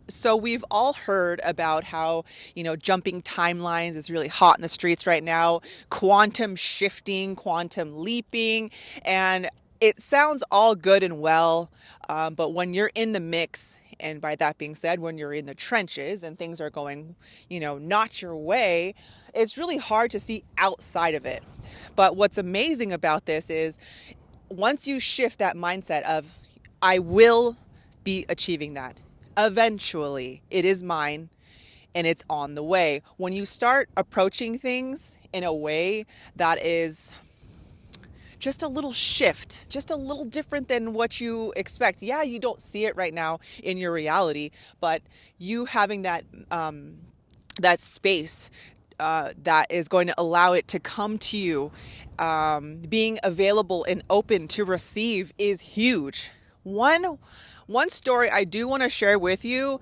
So we've all heard about how, jumping timelines is really hot in the streets right now, quantum shifting, quantum leaping, and it sounds all good and well. But when you're in the mix, and by that being said, when you're in the trenches and things are going, not your way, it's really hard to see outside of it. But what's amazing about this is once you shift that mindset of, I will be achieving that. Eventually, it is mine and it's on the way. When you start approaching things in a way that is just a little shift, just a little different than what you expect. Yeah, you don't see it right now in your reality, but you having that space that is going to allow it to come to you, being available and open to receive is huge. One story I do want to share with you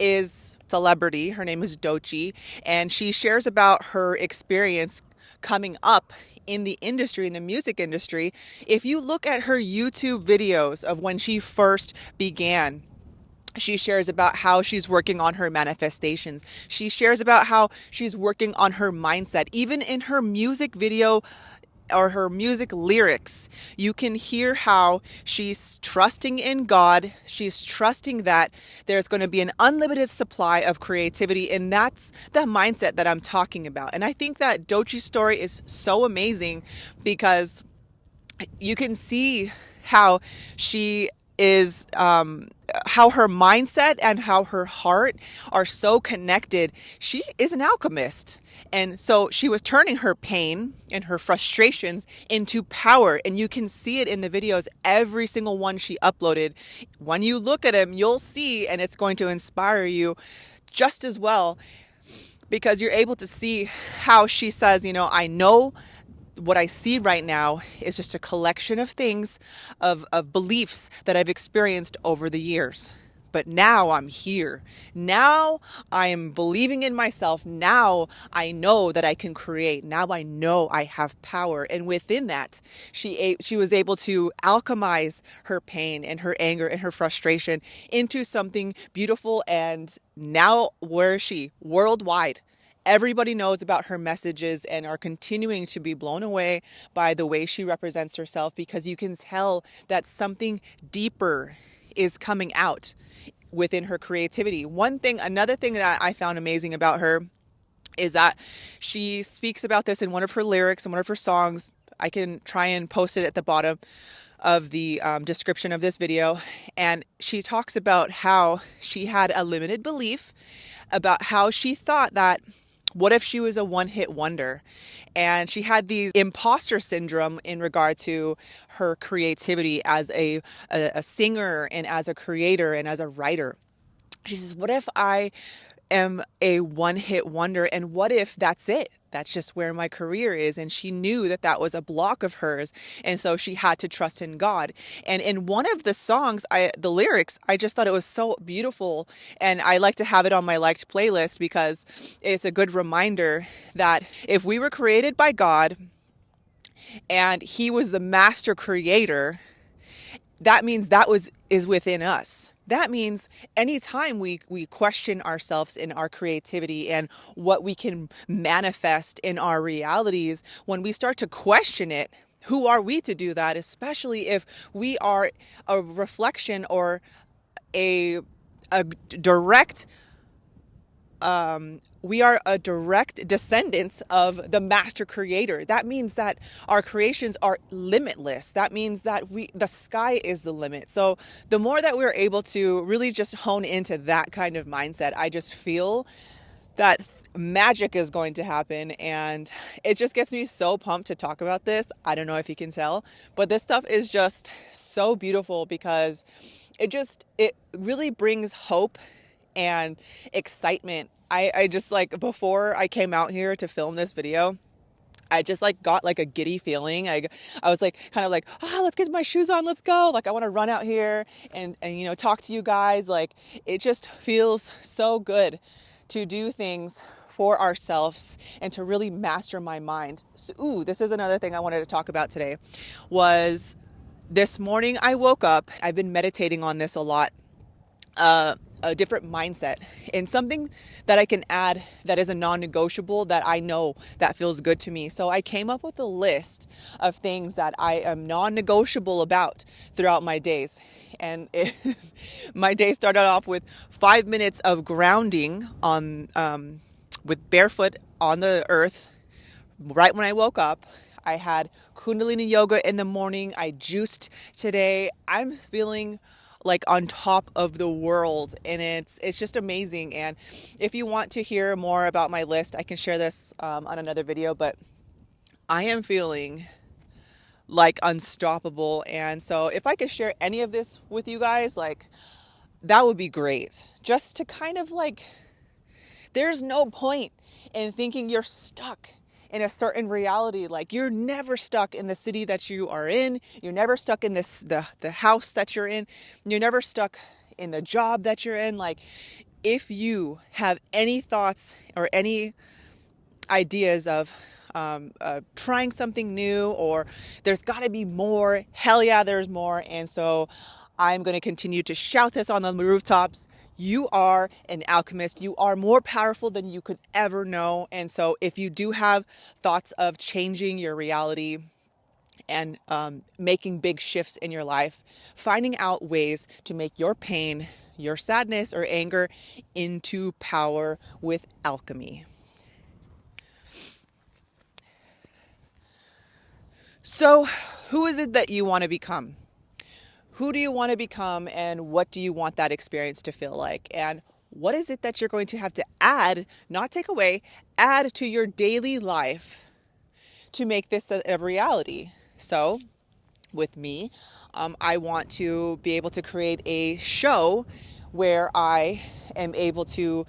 is celebrity. Her name is Doechii, and she shares about her experience coming up in the industry, in the music industry. If you look at her YouTube videos of when she first began, she shares about how she's working on her manifestations. She shares about how she's working on her mindset. Even in her music video or her music lyrics, you can hear how she's trusting in God. She's trusting that there's going to be an unlimited supply of creativity. And that's the mindset that I'm talking about. And I think that Doechii's story is so amazing because you can see how she is how her mindset and how her heart are so connected. She is an alchemist, and so she was turning her pain and her frustrations into power, and you can see it in the videos, every single one she uploaded. When you look at them, you'll see, and it's going to inspire you just as well, because you're able to see how she says, I know what I see right now is just a collection of things, of beliefs that I've experienced over the years. But now I'm here. Now I am believing in myself. Now I know that I can create. Now I know I have power. And within that, she was able to alchemize her pain and her anger and her frustration into something beautiful. And now where is she? Worldwide. Everybody knows about her messages and are continuing to be blown away by the way she represents herself, because you can tell that something deeper is coming out within her creativity. Another thing that I found amazing about her is that she speaks about this in one of her lyrics and one of her songs. I can try and post it at the bottom of the description of this video. And she talks about how she had a limited belief about how she thought that, what if she was a one-hit wonder? And she had these imposter syndrome in regard to her creativity as a singer and as a creator and as a writer. She says, what if I am a one-hit wonder, and what if that's it? That's just where my career is. And she knew that that was a block of hers. And so she had to trust in God. And in one of the songs, the lyrics, I just thought it was so beautiful. And I like to have it on my liked playlist because it's a good reminder that if we were created by God and He was the master creator, that means is within us. That means anytime we question ourselves in our creativity and what we can manifest in our realities, when we start to question it, who are we to do that? Especially if we are a reflection or a direct we are a direct descendant of the master creator. That means that our creations are limitless. That means that the sky is the limit. So the more that we're able to really just hone into that kind of mindset, I just feel that magic is going to happen. And it just gets me so pumped to talk about this. I don't know if you can tell, but this stuff is just so beautiful because it really brings hope and excitement. I just, like, before I came out here to film this video, I just got a giddy feeling. I was kind of let's get my shoes on, let's go. I want to run out here and talk to you guys. It just feels so good to do things for ourselves and to really master my mind. So, this is another thing I wanted to talk about today. Was this morning I woke up. I've been meditating on this a lot. a different mindset, and something that I can add that is a non-negotiable that I know that feels good to me. So I came up with a list of things that I am non-negotiable about throughout my days. And my day started off with 5 minutes of grounding on with barefoot on the earth right when I woke up. I had Kundalini yoga in the morning. I juiced today. I'm feeling like on top of the world, and it's just amazing. And if you want to hear more about my list, I can share this on another video, but I am feeling like unstoppable. And so if I could share any of this with you guys, like, that would be great. Just to kind of like, there's no point in thinking you're stuck in a certain reality. Like, you're never stuck in the city that you are in. You're never stuck in the house that you're in. You're never stuck in the job that you're in. Like, if you have any thoughts or any ideas of trying something new, or there's got to be more, hell yeah, there's more. And so I'm going to continue to shout this on the rooftops. You are an alchemist. You are more powerful than you could ever know. And so if you do have thoughts of changing your reality and making big shifts in your life, finding out ways to make your pain, your sadness, or anger into power with alchemy. So, who is it that you want to become? Who do you want to become, and what do you want that experience to feel like? And what is it that you're going to have to add, not take away, add to your daily life to make this a reality? So, with me, I want to be able to create a show where I am able to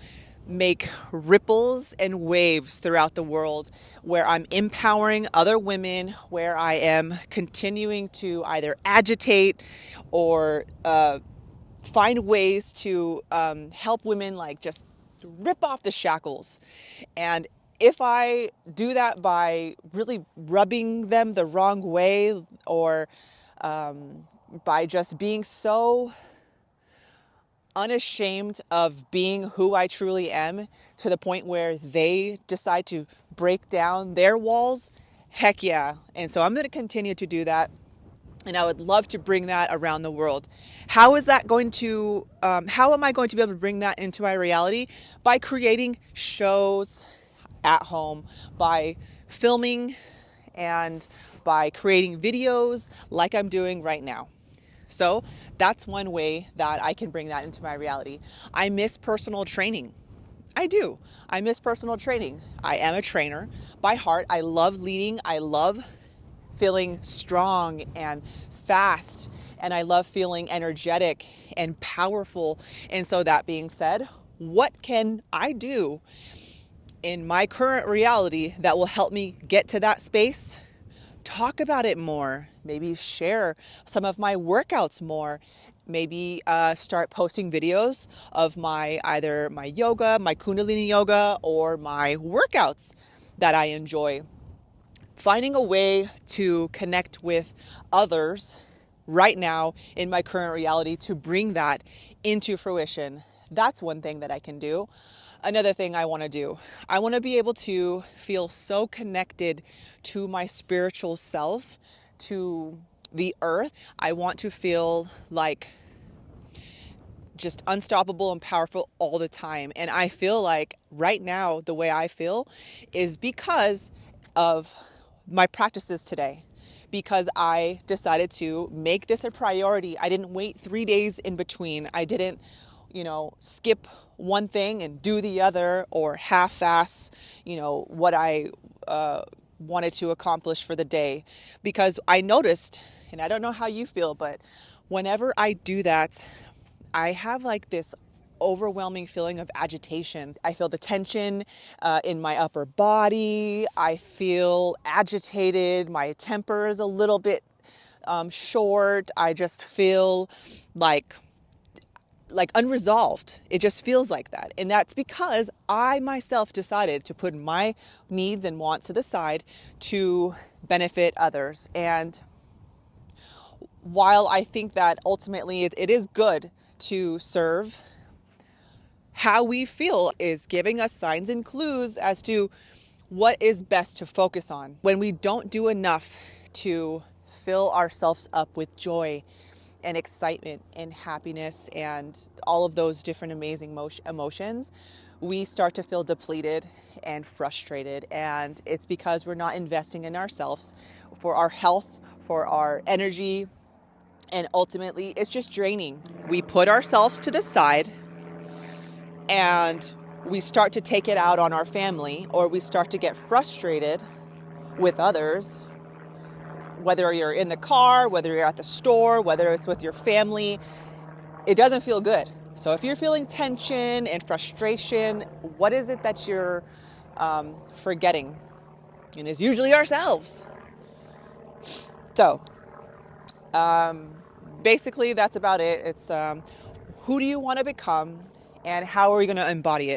make ripples and waves throughout the world, where I'm empowering other women, where I am continuing to either agitate or find ways to help women, like, just rip off the shackles. And if I do that by really rubbing them the wrong way, or by just being so unashamed of being who I truly am, to the point where they decide to break down their walls, heck yeah. And so I'm going to continue to do that. And I would love to bring that around the world. How is that going to, how am I going to be able to bring that into my reality? By creating shows at home, by filming, and by creating videos like I'm doing right now. So that's one way that I can bring that into my reality. I miss personal training. I do. I miss personal training. I am a trainer by heart. I love leading. I love feeling strong and fast, and I love feeling energetic and powerful. And so that being said, what can I do in my current reality that will help me get to that space? Talk about it more, maybe share some of my workouts more, maybe start posting videos of either my yoga, my Kundalini yoga, or my workouts that I enjoy. Finding a way to connect with others right now in my current reality to bring that into fruition. That's one thing that I can do. Another thing I want to do, I want to be able to feel so connected to my spiritual self, to the earth. I want to feel like just unstoppable and powerful all the time. And I feel like right now, the way I feel is because of my practices today, because I decided to make this a priority. I didn't wait 3 days in between. I didn't, skip one thing and do the other, or half-ass, what I wanted to accomplish for the day. Because I noticed, and I don't know how you feel, but whenever I do that, I have like this overwhelming feeling of agitation. I feel the tension in my upper body. I feel agitated. My temper is a little bit short. I just feel like unresolved. It just feels like that. And that's because I myself decided to put my needs and wants to the side to benefit others. And while I think that ultimately it is good to serve, how we feel is giving us signs and clues as to what is best to focus on. When we don't do enough to fill ourselves up with joy and excitement and happiness and all of those different amazing emotions, we start to feel depleted and frustrated. And it's because we're not investing in ourselves for our health, for our energy, and ultimately it's just draining. We put ourselves to the side and we start to take it out on our family, or we start to get frustrated with others, whether you're in the car, whether you're at the store, whether it's with your family. It doesn't feel good. So if you're feeling tension and frustration, what is it that you're forgetting? And it's usually ourselves. So basically that's about it. It's who do you want to become and how are we going to embody it?